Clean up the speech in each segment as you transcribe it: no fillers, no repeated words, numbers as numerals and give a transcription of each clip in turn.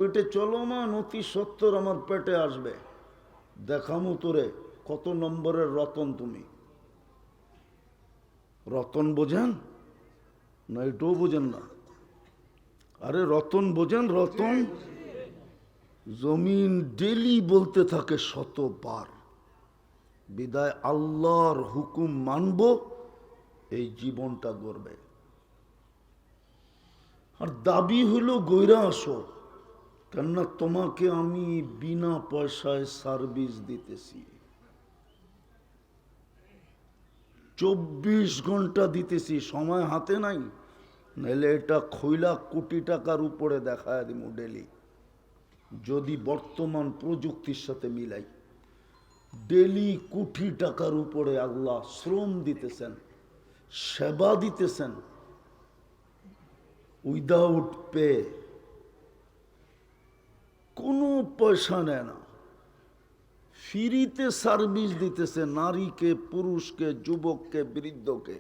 পেটে চলমান অতি সত্তর আমার পেটে আসবে, দেখামো তোরে কত নম্বরের রতন তুমি। রতন বোঝেন না? এটাও বোঝেন না? আরে রতন বোঝেন? রতন জমিন ডেলি বলতে থাকে শতবার, বিদায় আল্লাহর হুকুম মানব, এই জীবনটা গড়বে। আর দাবি হলো গইরা আসো, কেননা তোমাকে আমি বিনা পয়সায় সার্ভিস দিতেছি, 24 ঘন্টা দিতেছি, সময় হাতে নাই, নাহলে এটা খৈলা কোটি টাকার উপরে দেখায় দিব ডেলি। যদি বর্তমান প্রযুক্তির সাথে মিলাই, ডেলি কোটি টাকার উপরে আল্লাহ শ্রম দিতেছেন, সেবা দিতেছেন, উইদাউট পে, কোনো পয়সা নেয় না, ফ্রিতে সার্ভিস দিতেছে নারীকে, পুরুষকে, যুবককে, বৃদ্ধকে।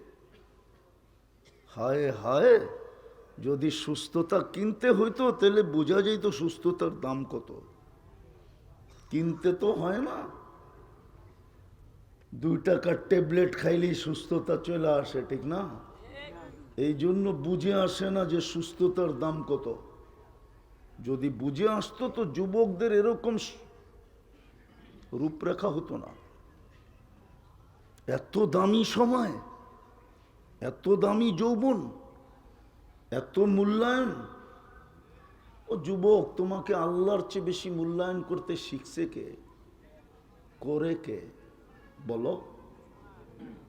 হায় হায়, যদি সুস্থতা কিনতে হইতো তাহলে বোঝা যেত সুস্থতার দাম কত। কিনতে তো হয় না, 2 টাকার ট্যাবলেট খাইলেই সুস্থতা চলে আসে, ঠিক না? এই জন্য বুঝে আসে না যে সুস্থতার দাম কত। যদি বুঝে আসতো তো যুবকদের এরকম রূপরেখা হতো না। এত দামি সময়, এত দামি যৌবন, এত মূল্যায়ন। ও যুবক, তোমাকে আল্লাহর চেয়ে বেশি মূল্যায়ন করতে শিখছে কে, করে কে বলো?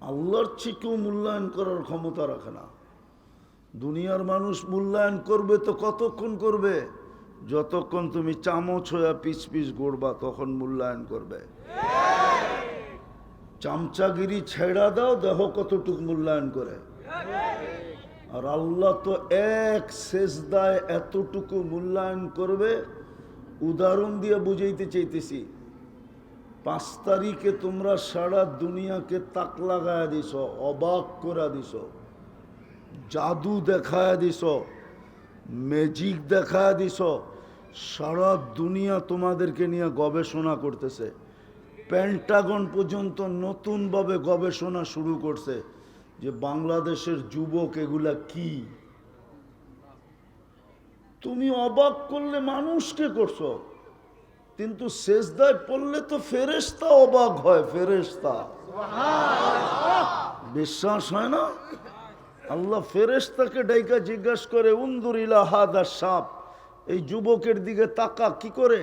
আল্লাহর চেয়ে কেউ মূল্যায়ন করার ক্ষমতা রাখে না। দুনিয়ার মানুষ মূল্যায়ন করবে তো কতক্ষণ করবে? যতক্ষণ তুমি চামচ হয়ে পিস পিস গড়বা তখন মূল্যায়ন করবে। চামচাগিরি ছেড়া দাও, দেখো কতটুকু মূল্যায়ন করে। আর আল্লাহ তো এক সেজদায় এতটুকু মূল্যায়ন করবে। উদাহরণ দিয়ে বুঝাইতে চাইতেছি, 5 তারিখে তোমরা সারা দুনিয়াকে তাক লাগায় দিছ, অবাক করে দিছ, জাদু দেখায় দিছ, ম্যাজিক দেখায় দিছ। সারা দুনিয়া তোমাদেরকে নিয়ে গবেষণা করতেছে। পেন্টাগন পর্যন্ত নতুনভাবে গবেষণা শুরু করছে যে বাংলাদেশের যুবক এগুলা কি। তুমি অবাক করলে মানুষকে করছো, কিন্তু সেজদায় পড়লে তো ফেরেশতা অবাক হয়। ফেরেশতা বিশ্বাস হয় না? আল্লাহ ফেরেশতাকে ডাইকা জিজ্ঞাসা করে, উনদুর ইলা হাদা সাপ, এই যুবকের দিকে তাকা, কি করে?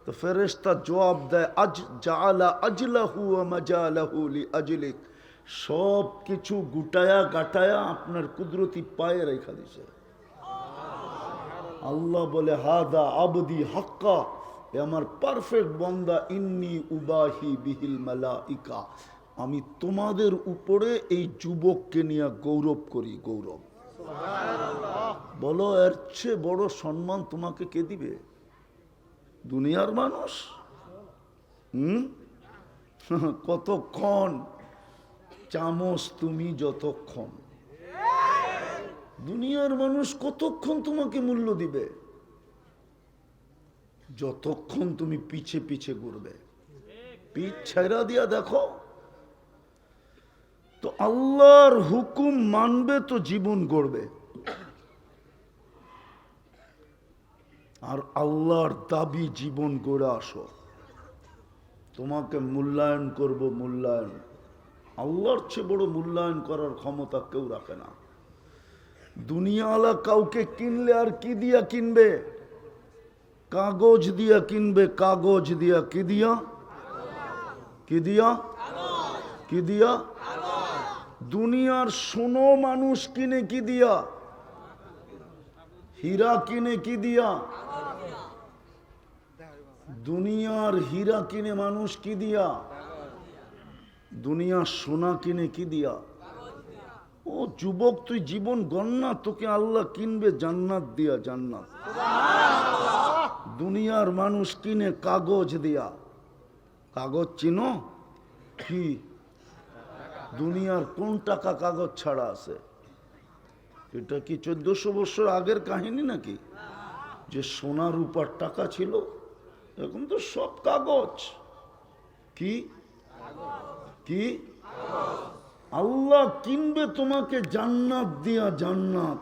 তো ফেরেশতা জবাব দেয়, আজ জাআলা আজলাহু ওয়া মাজালাহু লিআজলিক, সব কিছু গুটায়া গাটায়া আপনার কুদরতি পায়ে রেখা দিছে। আল্লাহ বলে, হাদা আবদি হাক্কা, এ আমার পারফেক্ট বান্দা, ইন্নী উবাহি বিহিল মালাইকা, আমি তোমাদের উপরে এই যুবককে নিয়ে গৌরব করি। গৌরব বলো, এর চেয়ে বড় সম্মান তোমাকে কে দিবে? দুনিয়ার মানুষ কতক্ষণ চামচ তুমি, যতক্ষণ দুনিয়ার মানুষ কতক্ষণ তোমাকে মূল্য দিবে? যতক্ষণ তুমি পিছে পিছে ঘুরবে। পিছ ছাইরা দিয়া দেখো তো, আল্লাহর হুকুম মানবে তো জীবন গড়বে। আর আল্লাহর দাবি জীবন গড়ে আসো, তোমাকে মূল্যায়ন করব। মূল্যায়ন আল্লাহর চেয়ে বড় মূল্যায়ন করার ক্ষমতা কেউ রাখে না। দুনিয়াওয়ালা কাউকে কিনলে আর কি দিয়া কিনবে? কাগজ দিয়া কিনবে। কাগজ দিয়া কি দিয়া? কি দিয়া? কি দিয়া? দুনিয়ার সোনো মানুষ কিনে কি দিয়া? হীরা কিনে কি দিয়া? দুনিয়ার হীরা কিনে মানুষ কি দিয়া? দুনিয়ার সোনা কিনে কি দিয়া? ও যুবক, তুই জীবন গন্না, তোকে আল্লাহ কিনবে জান্নাত দিয়া। জান্নাত দুনিয়ার মানুষ কিনে কাগজ দিয়া। কাগজ চিনো কি? দুনিয়ার কোন টাকা কাগজ ছাড়া আছে? এটা কি 1400 বছর আগের কাহিনী নাকি? যে সোনা রূপার টাকা ছিল, এখন তো সব কাগজ। কি কি আল্লাহ কিনবে তোমাকে জান্নাত দিয়া। জান্নাত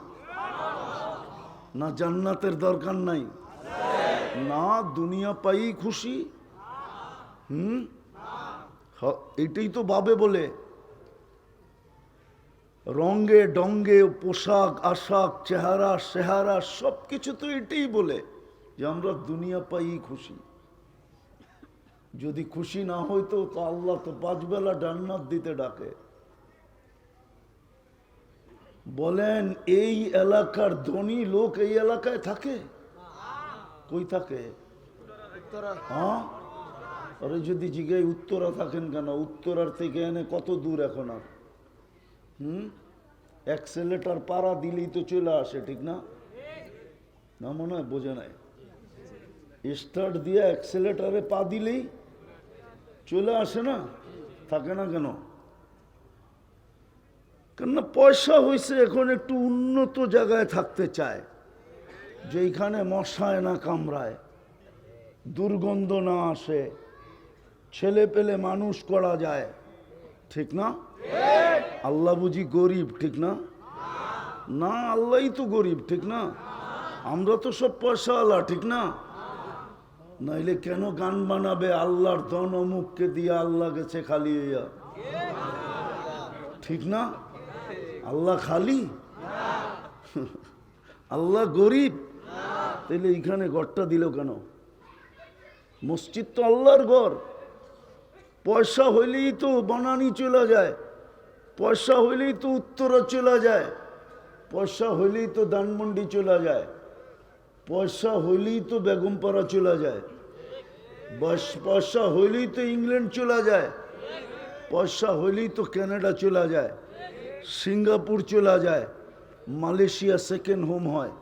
না, জান্নাতের দরকার নাই না, দুনিয়া পাই খুশি। এটাই তো ভাবে বলে, রঙ্গে ডঙ্গে পোশাক আশাক চেহারা সেহারা সবকিছু তো এটাই বলে যে আমরা দুনিয়া পাই খুশি। যদি খুশি না হইতো তো আল্লাহ তো 5 বেলা জান্নাত দিতে ডাকে। বলেন এই এলাকার ধনী লোক এই এলাকায় থাকে? কই থাকে? হ্যাঁ, আরে যদি জিজ্ঞাই উত্তরা থাকেন কেন? উত্তরার থেকে এনে কত দূর এখন আর? অ্যাক্সেলেটার পাড়া দিলেই তো চলে আসে, ঠিক না? না মনে হয় বোঝে নাই। স্টার্ট দিয়ে অ্যাক্সেলেটারে পা দিলেই চলে আসে না? থাকে না কেন? কেননা পয়সা হয়েছে, এখন একটু উন্নত জায়গায় থাকতে চায়, যেখানে মশায় না কামড়ায়, দুর্গন্ধ না আসে, ছেলে পেলে মানুষ করা যায়, ঠিক না? আল্লাহ বুঝি গরিব, ঠিক না? না, আল্লাহই তো গরিব, ঠিক না? আমরা তো সব পয়সাওয়ালা, ঠিক না? নাইলে কেন গান বানাবে আল্লাহর ধন অমুককে দিয়ে আল্লাহ গেছে খালি হইয়া, ঠিক না? আল্লাহ খালি? আল্লাহ গরিব? তাইলে এইখানে ঘরটা দিল কেন? মসজিদ তো আল্লাহর ঘর। পয়সা হইলেই তো বনানী চলে যায়, পয়সা হইলেই তো উত্তরা চলে যায়, পয়সা হইলেই তো ধানমন্ডি চলে যায়, পয়সা হইলেই তো বেগমপাড়া চলে যায়, পয়সা হইলেই তো ইংল্যান্ড চলে যায়, পয়সা হইলেই তো কানাডা চলে যায়, সিঙ্গাপুর চলে যায়, মালয়েশিয়া সেকেন্ড হোম হয়।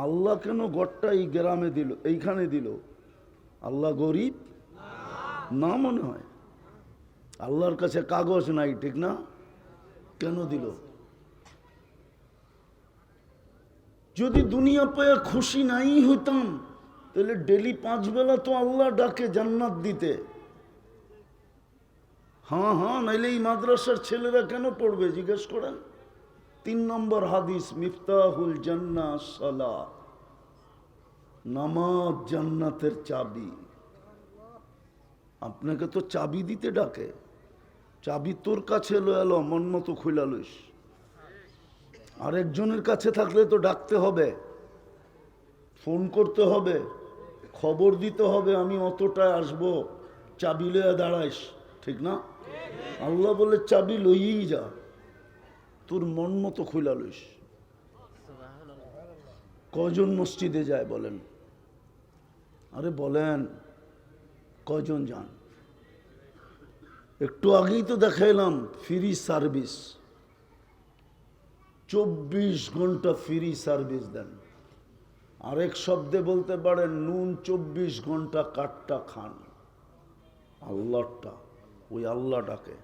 আল্লাহ কেন ঘরটা এই গ্রামে দিল, এইখানে দিল? আল্লাহ গরিব না মনে হয়? আল্লাহর কাছে কাগজ নাই, ঠিক না? কেন দিল? যদি দুনিয়া পেয়ে খুশি নাই হইতাম তাহলে ডেলি 5 বেলা তো আল্লাহ ডাকে জান্নাত দিতে। হ্যাঁ হ্যাঁ, নাইলে এই মাদ্রাসার ছেলেরা কেন পড়বে জিজ্ঞেস করেন। 3 নম্বর হাদিস, মিফতাহুল জান্নাহ সালাহ, নামাজ জান্নাতের চাবি। আপনাকে তো চাবি দিতে ডাকে, চাবি তোর কাছে এলো মন মতো খুলা লইস। আরেকজনের কাছে থাকলে তো ডাকতে হবে, ফোন করতে হবে, খবর দিতে হবে আমি অতটায় আসবো, চাবি লইয়া দাঁড়াইস, ঠিক না? আল্লাহ বলে চাবি লইয়েই যা, তোর মন মতো খুলা লইস। কজন মসজিদে যায় বলেন? আরে বলেন কজন যান? একটু আগেই তো দেখাইলাম ফ্রি সার্ভিস, 24 ঘন্টা ফ্রি সার্ভিস দেন। আরেক শব্দে বলতে পারেন নুন 24 ঘন্টা কাঠটা খান। আল্লাহটা, ওই আল্লাহ ডাকে।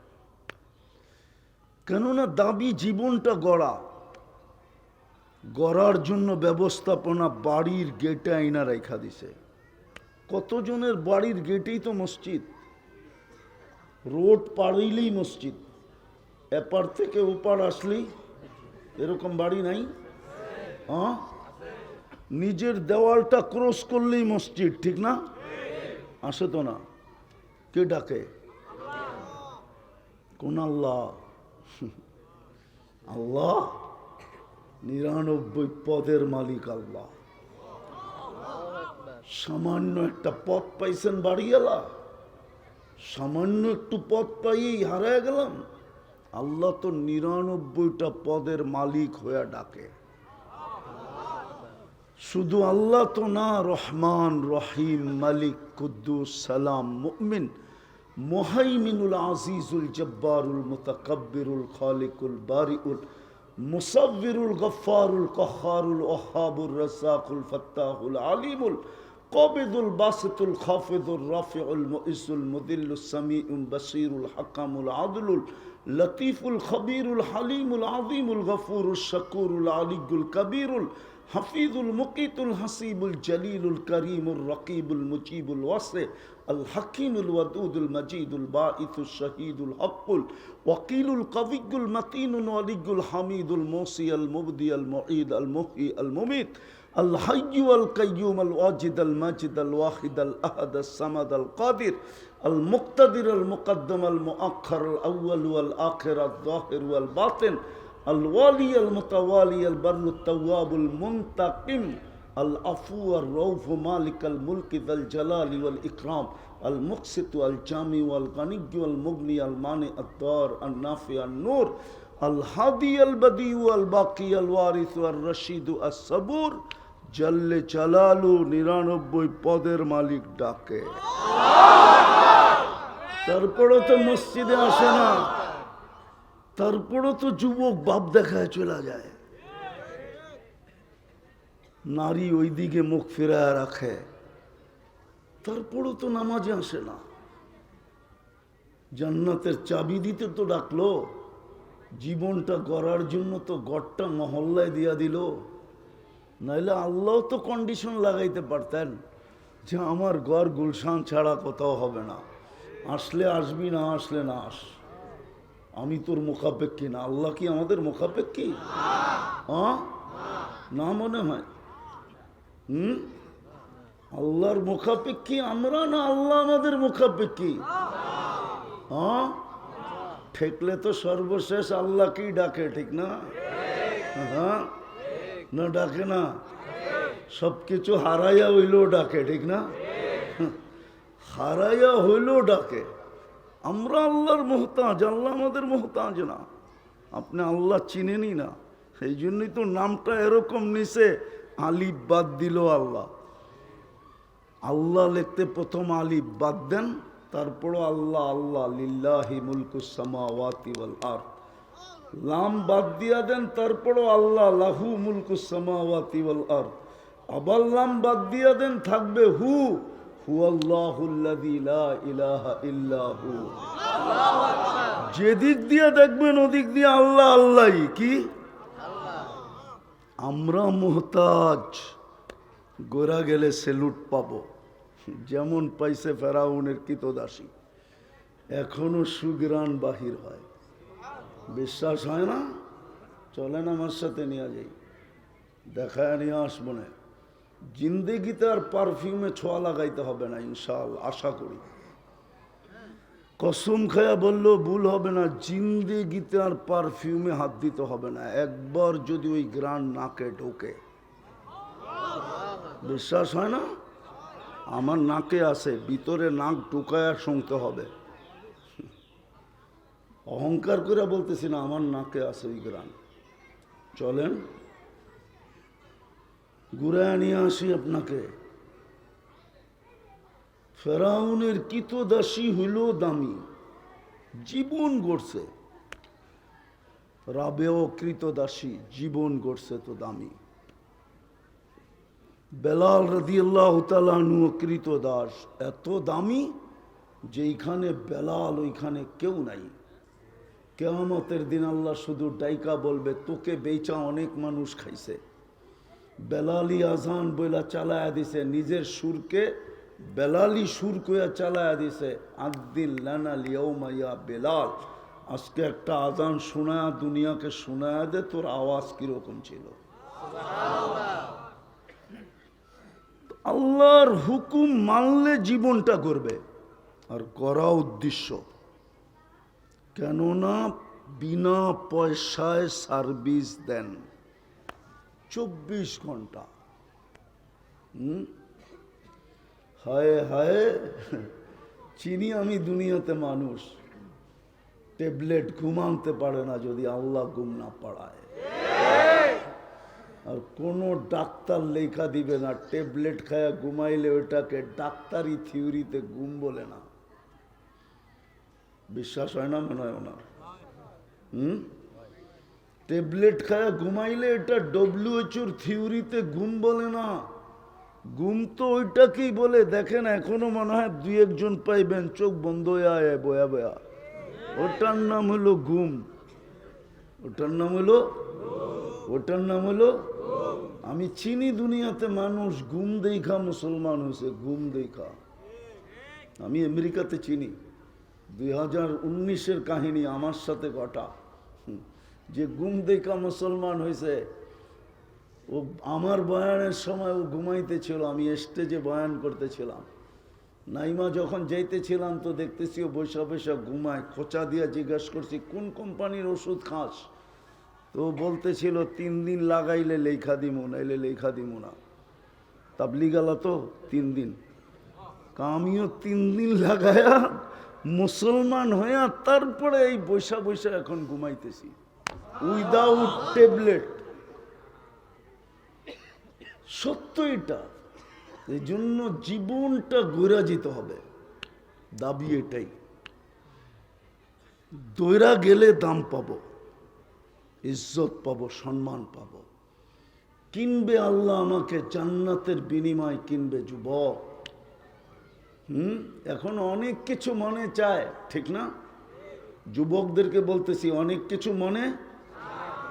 কেননা দাবি জীবনটা গড়ার জন্য ব্যবস্থাপনা বাড়ির গেটে আইনা রেখা দিছে। কতজনের বাড়ির গেটেই তো মসজিদ, রোড পাড়িলেই মসজিদ, এপার থেকে ওপার আসলেই এরকম বাড়ি নাই? হ্যাঁ, নিজের দেওয়ালটা ক্রস করলেই মসজিদ, ঠিক না? আসে তো না? কে ডাকে? কোন আল্লাহ? আল্লাহ 99 পদের মালিক আল্লাহ। সামান্য একটা পথ পাইছেন বাড়িওয়ালা, সামান্য একটু পথ পাইয়েই হারায় গেলাম। আল্লাহ তো 99টা পদের মালিক হয়ে ডাকে। শুধু আল্লাহ তো না, রহমান রহিম মালিক কুদ্দুস সালাম মুমিন মুহাইমিনুল আজিজুল জব্বারুল মুতাকাব্বিরুল খালিকুল বারিউল মুসাব্বিরুল গফফারুল কহ্হারুল ওয়াহ্হাবুর রাজ্জাকুল ফাত্তাহুল আলিমুল কাবিদুল বাসিতুল খাফিদুর রাফিউল মুইজুল মুদিল্লুস সামিউল বাসিরুল হাকামুল আদলুল লতিফুল খবীরুল হালিমুল আযীমুল গফুরুশ শাকুরুল আলিয়ুল কবীরুল হাফিজুল মুকিতুল হাসিবুল জলিলুল করিমুল রকিবুল মুজিবুল ওয়াসি আল হাকিমুল ওয়াদুদুল মজিদুল বাঈসুল শহীদুল হকুল ওয়াকিলুল কবিগুল মতিনুল ওয়ালিগুল হামিদুল মোসি আল মুবদি আল মুঈদ আল মুহয়ি আল মুমিত আল হাইয়্যু আল কাইয়্যুম আল ওয়াজিদ আল মাজিদ আল ওয়াহিদ আল আহাদ আস সামাদ আল কাদির আল মুক্তাদির আল মুকদ্দম আল মুআখ্খার আল আউয়াল ওয়াল আখির আল যাহির ওয়াল বাতিন الوالي المتوالي البر التواب المنتقم العفو الرؤوف مالك الملك ذا الجلال والإكرام المقسط الجامع والغني والمغني المانع الضار النافع النور الهادي البديع الباقي الوارث الرشيد الصبور جل جلاله 99 পদের মালিক ডাকে তারপরও তো মসজিদে আসে না তারপরও তো যুবক বাপ দেখায় চলে যায় নারী ওই দিকে মুখ ফিরায় রাখে তারপরও তো নামাজে আসে না জান্নাতের চাবি দিতে তো ডাকলো জীবনটা গড়ার জন্য তো গড়টা মহল্লায় দিয়া দিল নাইলে আল্লাহ তো কন্ডিশন লাগাইতে পারতেন যে আমার ঘর গুলশান ছাড়া কোথাও হবে না আসলে আসবি না আসলে না আস আমি তোর মুখাপেক্ষী না আল্লাহ কি আমাদের মুখাপেক্ষী না মনে হয় আল্লাহর মুখাপেক্ষী আমরা না আল্লাহ আমাদের মুখাপেক্ষী ঠেকলে তো সর্বশেষ আল্লাহকেই ডাকে ঠিক না না ডাকে না সবকিছু হারাইয়া হইলেও ডাকে ঠিক না হারাইয়া হইলেও ডাকে আমরা আল্লাহর মুহতাজ আল্লাহ আমাদের মুহতাজ না আপনি আল্লাহ চিনেনই না সেই জন্যই তো নামটা এরকম নিছে আলিফ বাদ দিল আল্লাহ আল্লাহ লিখতে প্রথম আলিফ বাদ দেন তারপরও আল্লাহ আল্লাহ লিল্লাহি মুলকুস সামাওয়াতি ওয়াল আরদ লাম বাদ দিয়া দেন তারপরও আল্লাহ লাহু মুলকুস সামাওয়াতি ওয়াল আরদ আবার লাম বাদ দিয়া দেন থাকবে হু যেদিক দিয়ে দেখবেন ওদিক দিয়ে আল্লাহ আল্লাহ কি আমরা মুহতাজ গোরা গেলে সেলুট পাবো যেমন পাইছে ফেরাউনের কৃতদাসী এখনো সুগ্রাণ বাহির হয় বিশ্বাস হয় না চলেন আমার সাথে নিয়ে যাই দেখায় নিয়ে আসবো না জিন্দেগিতে আর পারফিউমে ছোঁয়া লাগাইতে হবে না ইনশাআল্লাহ আশা করি কসম খায়া বললো ভুল হবে না জিন্দেগিতে আর পারফিউমে হাত দিতে হবে না একবার যদি ওই গ্রান নাকে ঢোকে বিশ্বাস হয় না আমার নাকে আছে ভিতরে নাক ঢুকায়া শুনতে হবে অহংকার করে বলতেছি না আমার নাকে আছে ওই গ্রান চলেন ঘুরায় নিয়ে আসি আপনাকে ফেরাউনের কৃতদাসী হইল দামি জীবন গড়ছে রাবেও কৃতদাসী জীবন গড়ছে তো দামি বেলাল রাদিয়াল্লাহু তাআলা আনহু কৃতদাস এত দামি যেইখানে বেলাল ওইখানে কেউ নাই কিয়ামতের দিন আল্লাহ শুধু ডাইকা বলবে তোকে বেচা অনেক মানুষ খাইছে বেলালি আজান বইলা চালায়া দিছে নিজের সুরকে বেলালি সুর কইয়া চালায়া দিছে আদ্দিন লানা লিয়াউমা ইয়া বেলাল আজকে একটা আজান শোনায়া দুনিয়াকে শোনায়া দে তোর আওয়াজ কিরকম ছিল আল্লাহর হুকুম মানলে জীবনটা করবে আর করা উদ্দেশ্য কেননা বিনা পয়সায় সার্ভিস দেন 24 ঘন্টা হায় হায় চিনি আমি দুনিয়াতে মানুষ ট্যাবলেট ঘুমাতে পারে না যদি আল্লাহ ঘুম না পাড়ায় আর কোনো ডাক্তার লেখা দিবে না ট্যাবলেট খায়া ঘুমাইলে ওটাকে ডাক্তারি থিওরিতে ঘুম বলে না বিশ্বাস হয় না মনে হয় না ট্যাবলেট খায়া ঘুমাইলে এটা ডব্লিউএইচওর থিওরিতে ঘুম বলে না ঘুম তো ওইটাকেই বলে দেখেন এখনো মনে হয় 2-1 জন পাইবেন চোখ বন্ধ হয়ে বয়া বয়া ওটার নাম হলো ঘুম ওটার নাম হলো ওটার নাম হলো আমি চিনি দুনিয়াতে মানুষ ঘুম দেখা মুসলমান হয়েছে, ঘুম দেখা। আমি আমেরিকাতে চিনি 2019-এর কাহিনী আমার সাথে ঘটা, যে ঘুম দেখা মুসলমান হয়েছে। ও আমার বয়ানের সময় ও ঘুমাইতেছিল, আমি স্টেজে বয়ান করতেছিলাম। নাইমা যখন যাইতেছিলাম তো দেখতেছি ও বৈশা বৈশা ঘুমায়। খোঁচা দিয়ে জিজ্ঞাসা করছি কোন কোম্পানির ওষুধ খাস, তো বলতেছিল 3 দিন লাগাইলে লেখা দিমু, নাইলে লেখা দিমু না। তাবলিগালা তো 3 দিন, আমিও 3 দিন লাগায়া মুসলমান হইয়া তারপরে এই বৈশা বৈশা এখন ঘুমাইতেছি উইদাউট ট্যাবলেট। সত্য এটা। এই জন্য জীবনটা গড়া যেতে হবে, দাবি এটাই। দৈরা গেলে দাম পাবো, ইজ্জত পাবো, সম্মান পাবো। কিনবে আল্লাহ আমাকে জান্নাতের বিনিময় কিনবে যুবক। এখন অনেক কিছু মনে চায়, ঠিক না? যুবকদেরকে বলতেছি অনেক কিছু মনে,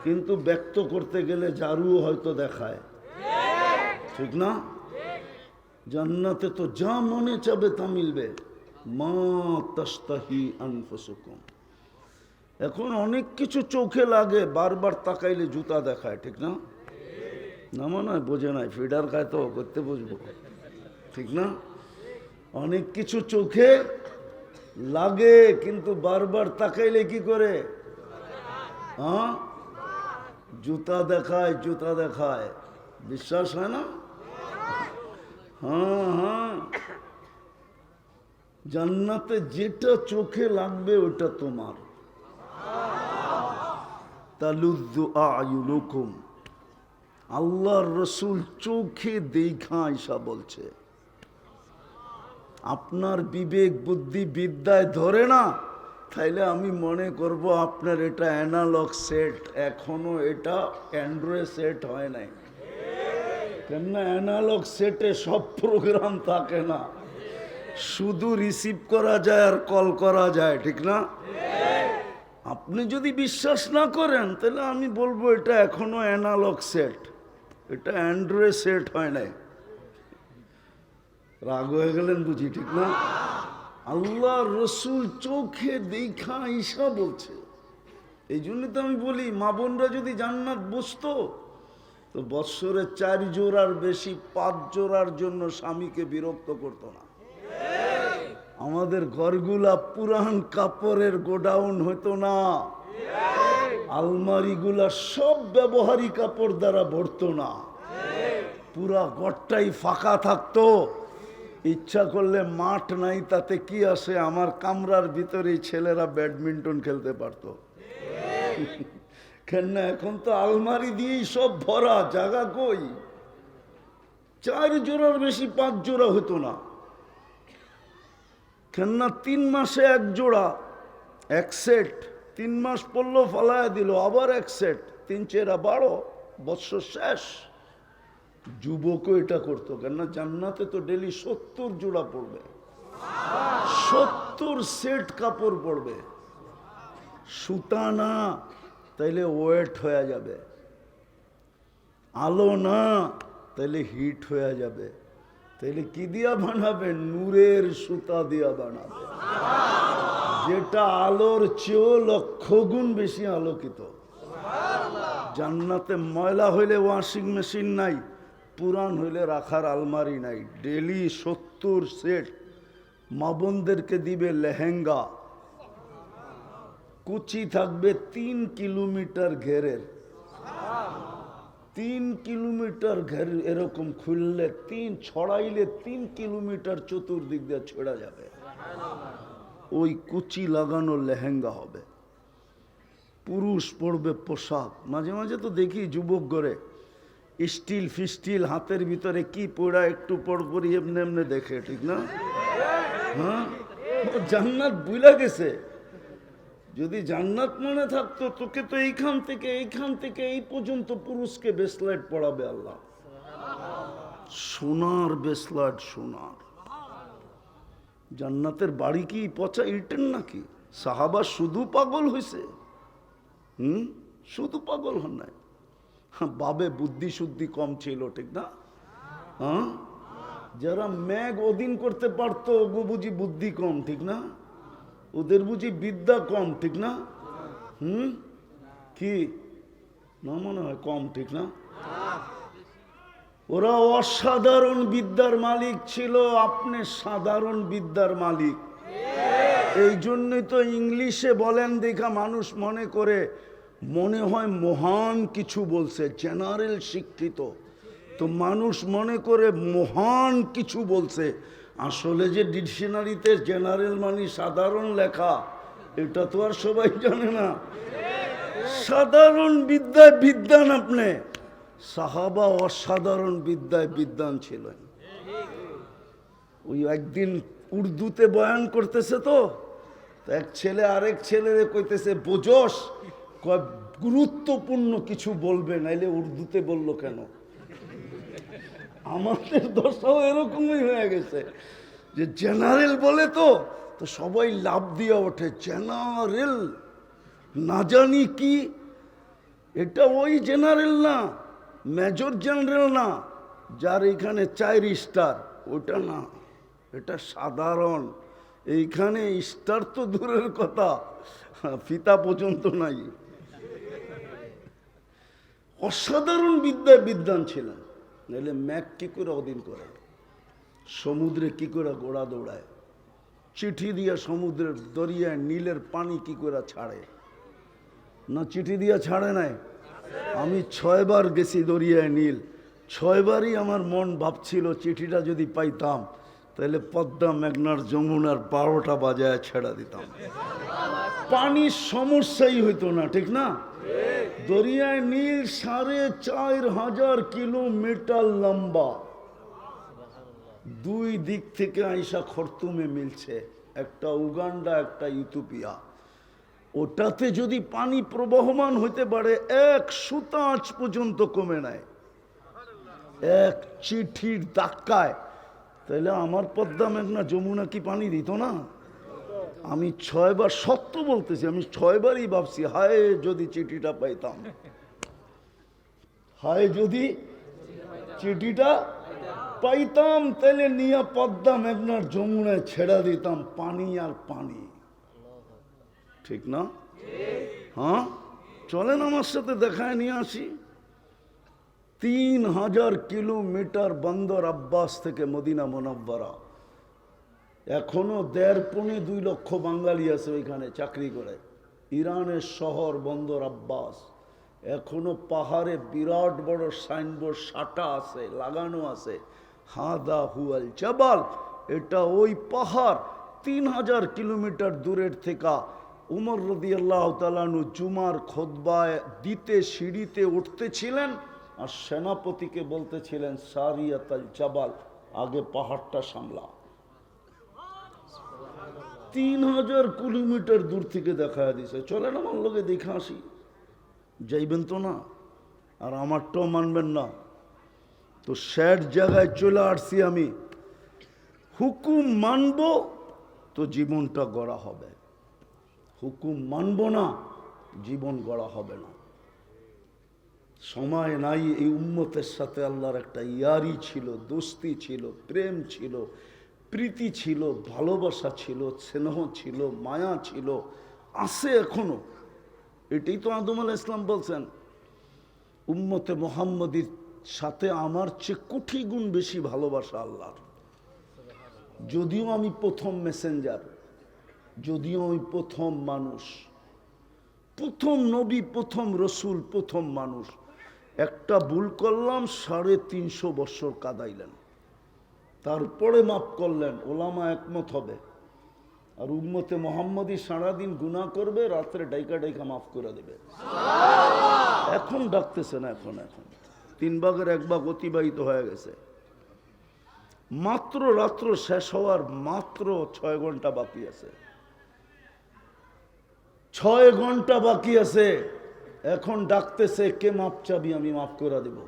কিন্তু ব্যক্ত করতে গেলে জারুও হয়তো দেখায়, ঠিক না? জান্নাতে তো যা মনে চাবে তা মিলবে। মা তাস্তাহি আনফুসুকুম। এখন অনেক কিছু চোখে লাগে, বারবার তাকাইলে জুতা দেখায়, ঠিক না? না মনে হয় বোঝে নাই, ফিডার খায় তো করতে বুঝবো, ঠিক না? অনেক কিছু চোখে লাগে কিন্তু বারবার তাকাইলে কি করে? হ্যাঁ, জুতা দেখায়, জুতা দেখায়। বিশ্বাস হয় না? হ্যাঁ হ্যাঁ, জান্নাতে যেটা চোখে লাগবে ওটা তোমার। তালুজ্জু আয়ুনুকুম, আল্লাহর রসুল চোখে দেখা আয়েশা বলছে। আপনার বিবেক বুদ্ধি বিদ্যায় ধরে না, তাইলে আমি মনে করব আপনার এটা অ্যানালগ সেট, এখনো এটা অ্যান্ড্রয়েড সেট হয় নাই। কেননা অ্যানালগ সেটে সব প্রোগ্রাম থাকে না, শুধু রিসিভ করা যায় আর কল করা যায়, ঠিক না? আপনি যদি বিশ্বাস না করেন তাহলে আমি বলবো এটা এখনো অ্যানালগ সেট, এটা অ্যান্ড্রয়েড সেট হয় নাই। রাগ হয়ে গেলেন বুঝি, ঠিক না? আল্লাহ রসুল চোখে দেখা আয়েশা বলছে। এই জন্য তো আমি বলি মা বোনরা যদি জান্নাত বুঝতো তো বৎসরে 4 জোড়ার বেশি 5 জোড়ার জন্য স্বামীকে বিরক্ত করতো না। আমাদের ঘরগুলা পুরান কাপড়ের গোডাউন হতো না, আলমারিগুলা সব ব্যবহারিক কাপড় দ্বারা ভরতো না, পুরা ঘরটাই ফাঁকা থাকতো। ইচ্ছা করলে মাঠ নাই তাতে কি আসে, আমার কামরার ভিতরে ছেলেরা ব্যাডমিন্টন খেলতে পারতো। কেন এখন তো আলমারি দিয়েই সব ভরা, জায়গা কই? 4 জোড়ার বেশি 5 জোড়া হতো না। কেননা 3 মাসে 1 জোড়া, 1 সেট, 3 মাস পড়লো ফালায় দিল, আবার 1 সেট, 3 চেরা 12, বৎসর শেষ। যুবকও এটা করতো, কেননা জান্নাতে তো ডেলি 70 জোড়া পড়বে, 70 সেট কাপড় পড়বে। সুতা না, তাইলে ওয়েট হয়ে যাবে। আলো না, তাইলে হিট হয়ে যাবে। তাইলে কি দিয়া বানাবে? নূরের সুতা দিয়া বানাবে, যেটা আলোর চেয়েও 1,00,000 গুণ বেশি আলোকিত। জান্নাতে ময়লা হইলে ওয়াশিং মেশিন নাই, পুরান হইলে রাখার আলমারি নাই। Daily 70 set. মা বোনদেরকে দিবে লেহেঙ্গা, কুচি থাকবে 3 কিলোমিটার ঘেরের, 3 কিলোমিটার ঘের, এরকম খুললে 3 ছড়াইলে 3 কিলোমিটার চতুর্দিক দিয়ে ছড়া যাবে। ওই কুচি লাগানো লেহেঙ্গা হবে। পুরুষ পড়বে পোশাক। মাঝে মাঝে তো দেখি যুবক ঘরে স্টিল ফিস্টিল হাতের ভিতরে কি পড়া, একটু পরপরই এমনি এমনি দেখে, ঠিক না? হ্যাঁ, জান্নাত ভুলা গেছে। যদি জান্নাত মনে থাকতো তোকে তো এইখান থেকে এই পর্যন্ত পুরুষকে বেসলাইট পড়াবে আল্লাহ, সোনার বেসলাইট, সোনার। জান্নাতের বাড়ি কি পচা ইটেন নাকি? সাহাবা শুধু পাগল হয়েছে? শুধু পাগল হন নাই, বাবে বুদ্ধি শুদ্ধি কম ছিল, ঠিক না? হ্যাঁ, যারা ম্যাগ অধীন করতে পারতো ওগো বুঝি বুদ্ধি কম, ঠিক না? ওদের বুঝি বিদ্যা কম, ঠিক না? কি না মনে হয় কম, ঠিক না? ওরা অসাধারণ বিদ্যার মালিক ছিল, আপনি সাধারণ বিদ্যার মালিক। এই জন্যই তো ইংলিশে বলেন দেখা মানুষ মনে করে মনে হয় মহান কিছু বলছে, জেনারেল শিক্ষিত তো মানুষ মনে করে মহান কিছু বলছে। আসলে যে ডিকশনারিতে জেনারেল মানে সাধারণ লেখা, এটা তো আর সবাই জানে না। সাধারণ বিদ্যায় বিদ্যান আপনি, সাহাবা অসাধারণ বিদ্যায় বিদ্যান ছিলেন। ওই একদিন উর্দুতে বয়ান করতেছে তো এক ছেলে আরেক ছেলেরে কইতেছে বোঝস, গুরুত্বপূর্ণ কিছু বলবে, নাইলে উর্দুতে বললো কেন? আমাদের দশাও এরকমই হয়ে গেছে যে জেনারেল বলে তো সবাই লাভ দিয়ে ওঠে, জেনারেল না জানি কি, এটা ওই জেনারেল না, মেজর জেনারেল না যার এখানে 4 স্টার, ওটা না, এটা সাধারণ। এইখানে স্টার তো দূরের কথা, ফিতা পর্যন্ত নাই। অসাধারণ বিদ্যায় বিদ্যান ছিলেন, নাহলে ম্যাক কি করে অধীন করে, সমুদ্রে কি করে ঘোড়া দৌড়ায়, চিঠি দিয়া সমুদ্রের দরিয়ায় নীলের পানি কি করে ছাড়ে, না চিঠি দিয়া ছাড়ে নাই? আমি 6 বার গেছি দরিয়ায় নীল, 6 বারই আমার মন ভাবছিল চিঠিটা যদি পাইতাম তাহলে পদ্মা মেঘনার যমুনার 12টা বাজায় ছেড়া দিতাম, পানির সমস্যাই হইতো না, ঠিক না? দরিয়ায় নীল 4500 কিলোমিটার লম্বা, 2 দিক থেকে আইসা খর্তুমে মিলছে, একটা উগান্ডা একটা ইথিওপিয়া। ওটাতে যদি পানি প্রবহমান হইতে পারে 1 সুতা আঁচ পর্যন্ত কমে নাই, এক চিঠির ধাক্কায়, তাহলে আমার পদ্মা মেঘনা যমুনা কি পানি দিত না? আমি 6 বার, সত্য বলতেছি, আমি 6 বারই ভাবছি হায় যদি চিঠিটা পাইতাম, হায় যদি চিঠিটা পাইতাম, তাহলে নিয়ে পদ্মা মেঘনার যমুনায় ছেড়া দিতাম, পানি আর পানি, ঠিক না? হ্যাঁ, চলেন আমার সাথে দেখায় নিয়ে আসি। 3000 কিলোমিটার বন্দর আব্বাস থেকে মদিনা মুনাব্বারা, এখনো 1.5-2 লক্ষ বাঙালি আছে ওইখানে চাকরি করে। ইরানের শহর বন্দর আব্বাস, এখনো পাহাড়ে বিরাট বড় সাইনবোর্ড সাটা আছে, লাগানো আছে, হাদা হুয়াল জাবাল, এটা ওই পাহাড়। 3000 কিলোমিটার দূরের থেকে উমর রাদিয়াল্লাহু তাআলা আনহু জুমার খুতবায় দিতে সিঁড়িতে উঠতেছিলেন আর সেনাপতিকে বলতেছিলেন সারিয়াতাল জাবাল, আগে পাহাড়টা সামলা। 3000 কিলোমিটার দূর থেকে দেখা দিছে। চলেন আমার লোকে দেখে আসি, যাইবেন তো না? আর আমারটাও মানবেন না তো স্যার জায়গায় চলে আসছি আমি। হুকুম মানব তো জীবনটা গড়া হবে, হুকুম মানব না জীবন গড়া হবে না। সময় নাই, এই উম্মতের সাথে আল্লাহর একটা ইয়ারি ছিল, দোস্তি ছিল, প্রেম ছিল, প্রীতি ছিল, ভালোবাসা ছিল, স্নেহ ছিল, মায়া ছিল, আছে এখনো। এটাই তো আদম আলাইহিস সালাম বলছেন, উম্মতে মুহাম্মদীর সাথে আমার চেয়ে কোটি গুণ বেশি ভালোবাসা আল্লাহর। যদিও আমি প্রথম মেসেঞ্জার, যদিও আমি প্রথম মানুষ, প্রথম নবী, প্রথম রসুল, প্রথম মানুষ, একটা ভুল করলাম 350 বছর কাদাইলেন, তারপরে মাফ করলেন, ওলামা একমত হবে। আর উম্মতে মুহাম্মদী সারাদিন গুনাহ করবে, রাত্রে ডাইকা ডাইকা মাফ করে দেবে। এখন ডাকতেছে না, এখন 3 ভাগের 1 ভাগ অতিবাহিত হয়ে গেছে। মাত্র রাত্র শেষ হওয়ার মাত্র 6 ঘন্টা বাকি আছে, 6 ঘন্টা বাকি আছে। এখন ডাকতেছে কে মাপ চাবি, আমি মাফ করে দেব।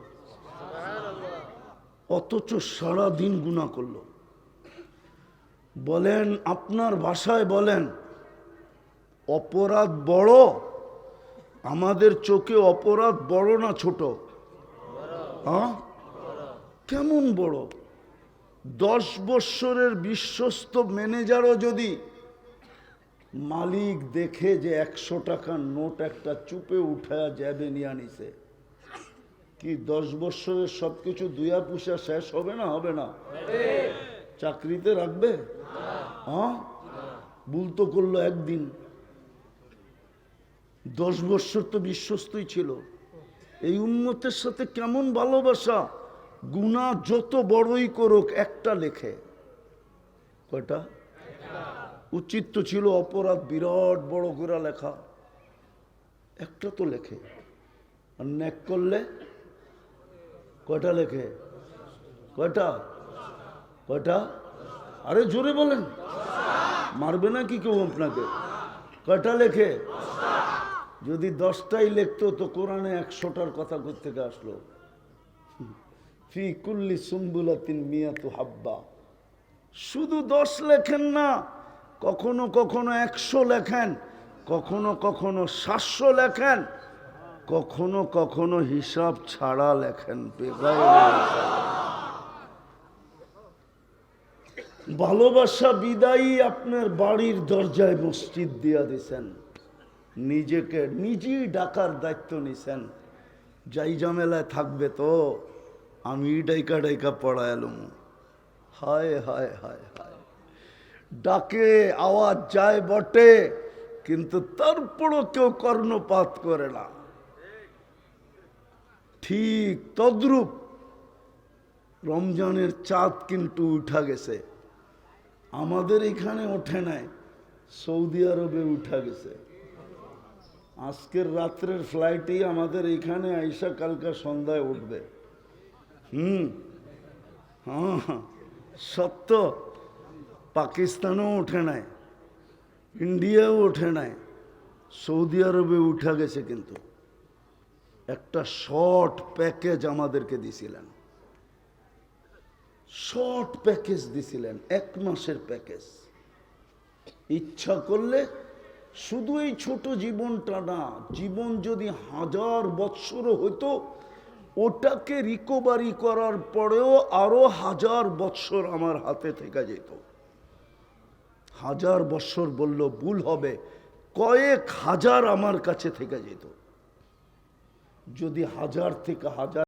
অথচ সারাদিন গুনাহ করলো। বলেন, আপনার ভাষায় বলেন, অপরাধ বড়? আমাদের চোখে অপরাধ বড় না ছোট? হ্যাঁ, কেমন বড়? 10 বৎসরের বিশ্বস্ত ম্যানেজারও যদি মালিক দেখে যে 100 টাকার নোট একটা চুপে উঠায়া যাবে নিয়ে আনিছে, কি 10 বৎসরের সবকিছু দুয়া পুষা শেষ হবে না? হবে না? চাকরিতে রাখবে? হ্যাঁ, ভুল তো করলো একদিন। 10 বৎসর তো বিশ্বস্তই ছিল। এই উম্মতের সাথে কেমন ভালোবাসা! গুনাহ যত বড়ই করুক একটা লেখে। কয়টা? উচিত তো ছিল অপরাধ বিরাট বড় করে লেখা, একটা তো লেখে। আর নেক করলে কয়টা লেখে? কয়টা? কয়টা? আরে জোরে বলেন, মারবে না কি কেউ আপনাকে? কয়টা লেখে? যদি 10টাই লিখতো তো কোরআনে 100টার কথা কোত্থেকে আসলো? ফি কুল্লি সুম্বুলাতিন মিয়াতু হাব্বা। শুধু 10 লেখেন না, কখনো কখনো 100 লেখেন, কখনো কখনো 700 লেখেন, কখনো কখনো হিসাব ছাড়া লেখেন। ভালোবাসা বিদায়ী আপনার বাড়ির দরজায় মসজিদ দিয়া দিছেন, নিজেকে নিজেই ডাকার দায়িত্ব নিছেন। যাই ঝামেলায় থাকবে তো আমি ডাইকা ডাইকা পড়াইলাম। হায় হায় হায় হায়, ডাকে আওয়াজ যায় বটে, কিন্তু তারপরও কেউ কর্ণপাত করে না। ঠিক তদ্রূপ রমজানের চাঁদ কিন্তু উঠা গেছে, আমাদের এখানে ওঠে নাই, সৌদি আরবে উঠা গেছে। আজকের রাত্রের ফ্লাইটেই আমাদের এখানে আইসা কালকা সন্ধ্যায় উঠবে। হ্যাঁ, সত্য। পাকিস্তানও ওঠে নাই, ইন্ডিয়াও ওঠে নাই, সৌদি আরবে উঠা গেছে। কিন্তু একটা শর্ট প্যাকেজ আমাদেরকে দিছিলেন, শর্ট প্যাকেজ দিছিলেন, 1 মাসের প্যাকেজ। ইচ্ছা করলে শুধু এই ছোট জীবনটা না, জীবন যদি 1000 বৎসরও হতো, ওটাকে রিকভারি করার পরেও আরো 1000 বৎসর আমার হাতে থেকে যেত। 1000 বৎসর বলল ভুল হবে, কয়েক হাজার আমার কাছে থেকে যেত। যদি 1000 থেকে 1000